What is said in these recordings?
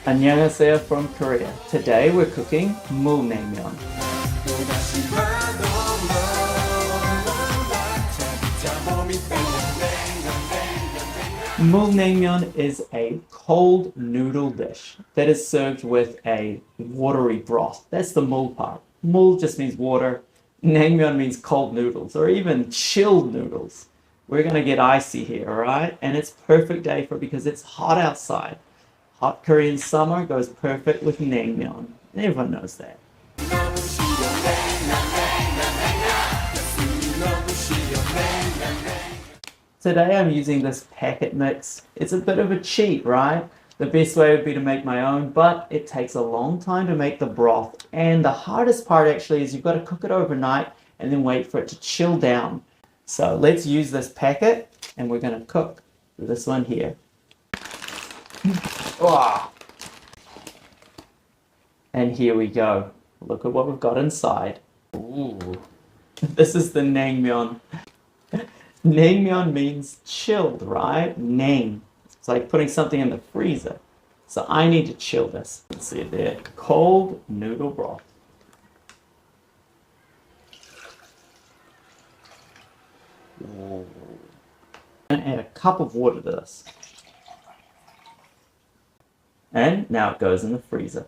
안녕하세요 from Korea. Today we're cooking mul냉면. Mul냉myeon is a cold noodle dish that is served with a watery broth. That's the mul part. Mul just means water. Naengmyeon means cold noodles or even chilled noodles. We're gonna get icy here, alright? And it's perfect day for it because it's hot outside. Hot Korean summer goes perfect with naengmyeon. Everyone knows that. Today I'm using this packet mix. It's a bit of a cheat, right? The best way would be to make my own, but it takes a long time to make the broth. And the hardest part actually is you've got to cook it overnight and then wait for it to chill down. So let's use this packet and we're going to cook this one here. Oh. And here we go. Look at what we've got inside. Ooh. This is the naengmyeon. Naengmyeon means chilled, right? Naeng. It's like putting something in the freezer. So I need to chill this. Let's see it there. Cold noodle broth. Ooh. And add a cup of water to this. And now it goes in the freezer.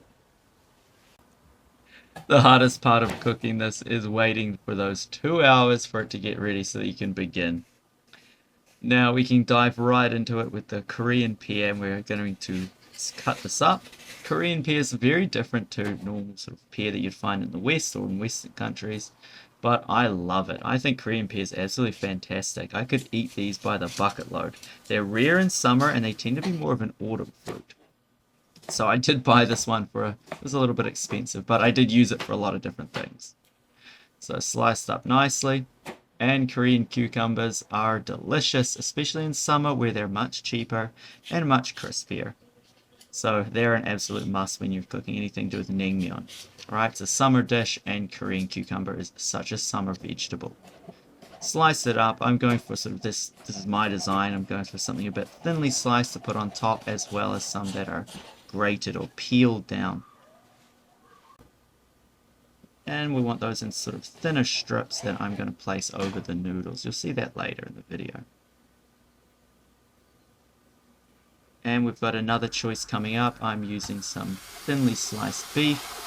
The hardest part of cooking this is waiting for those 2 hours for it to get ready so that you can begin. Now we can dive right into it with the Korean pear, and we're going to cut this up. Korean pear is very different to normal sort of pear that you'd find in the West or in Western countries, but I love it. I think Korean pear is absolutely fantastic. I could eat these by the bucket load. They're rare in summer and they tend to be more of an autumn fruit. So I did buy this one it was a little bit expensive, but I did use it for a lot of different things. So sliced up nicely, and Korean cucumbers are delicious, especially in summer where they're much cheaper and much crispier. So they're an absolute must when you're cooking anything to do with naengmyeon. Alright, it's a summer dish and Korean cucumber is such a summer vegetable. Slice it up. I'm going for sort of this is my design. I'm going for something a bit thinly sliced to put on top, as well as some that are grated or peeled down. And we want those in sort of thinner strips that I'm going to place over the noodles. You'll see that later in the video. And we've got another choice coming up. I'm using some thinly sliced beef.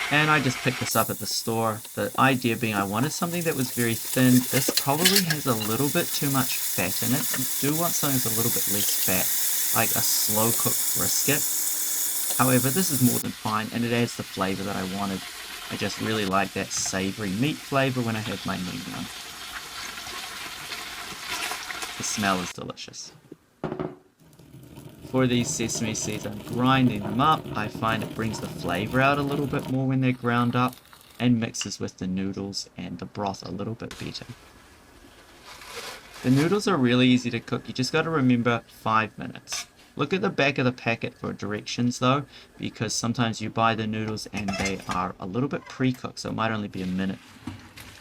And I just picked this up at the store. The idea being I wanted something that was very thin. This probably has a little bit too much fat in it. You do want something with a little bit less fat, like a slow cooked brisket. However, this is more than fine, and it adds the flavor that I wanted. I just really like that savory meat flavor when I have my naengmyeon. The smell is delicious. For these sesame seeds, I'm grinding them up. I find it brings the flavor out a little bit more when they're ground up and mixes with the noodles and the broth a little bit better. The noodles are really easy to cook. You just got to remember 5 minutes. Look at the back of the packet for directions though, because sometimes you buy the noodles and they are a little bit pre-cooked, so it might only be a minute.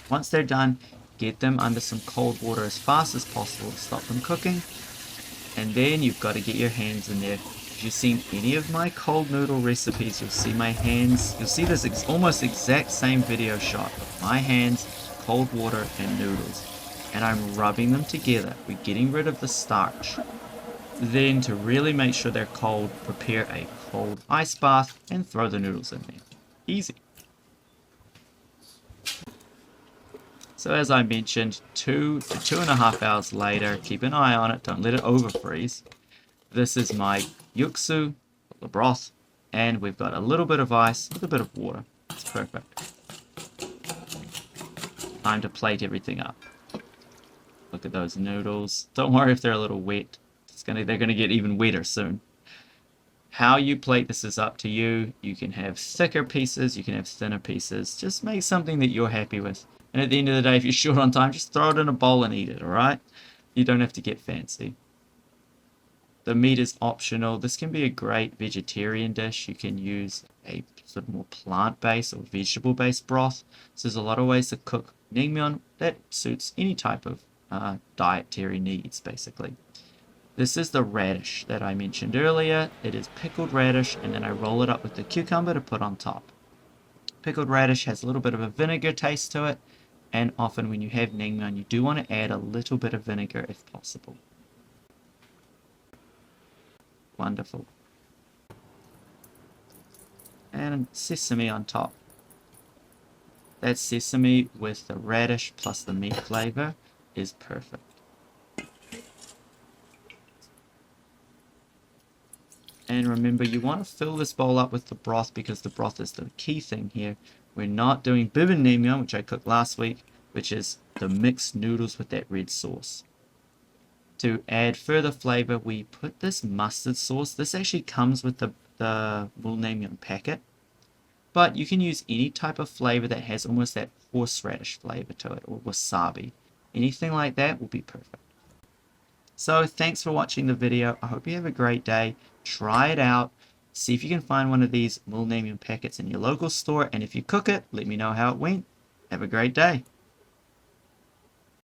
Once they're done, get them under some cold water as fast as possible to stop them cooking. And then you've got to get your hands in there. If you've seen any of my cold noodle recipes, you'll see my hands. You'll see this almost exact same video shot of my hands, cold water, and noodles. And I'm rubbing them together. We're getting rid of the starch. Then, to really make sure they're cold, prepare a cold ice bath and throw the noodles in there. Easy. So as I mentioned, 2 to 2.5 hours later, keep an eye on it, don't let it over freeze. This is my yuksu, the broth, and we've got a little bit of ice with a bit of water. It's perfect. Time to plate everything up. Look at those noodles. Don't worry if they're a little wet. They're gonna get even wetter soon. How you plate this is up to you. You can have thicker pieces, you can have thinner pieces. Just make something that you're happy with. And at the end of the day, if you're short on time, just throw it in a bowl and eat it, alright? You don't have to get fancy. The meat is optional. This can be a great vegetarian dish. You can use a sort of more plant-based or vegetable-based broth. So there's a lot of ways to cook naengmyeon that suits any type of dietary needs, basically. This is the radish that I mentioned earlier. It is pickled radish, and then I roll it up with the cucumber to put on top. Pickled radish has a little bit of a vinegar taste to it, and often when you have naengmyeon, you do want to add a little bit of vinegar if possible. Wonderful. And sesame on top. That sesame with the radish plus the meat flavor is perfect. And remember, you want to fill this bowl up with the broth because the broth is the key thing here. We're not doing bibimbap naengmyeon, which I cooked last week, which is the mixed noodles with that red sauce. To add further flavor, we put this mustard sauce. This actually comes with the Mul-naengmyeon packet, but you can use any type of flavor that has almost that horseradish flavor to it, or wasabi. Anything like that will be perfect. So thanks for watching the video. I hope you have a great day. Try it out. See if you can find one of these Mul-naengmyeon packets in your local store, and if you cook it, let me know how it went. Have a great day.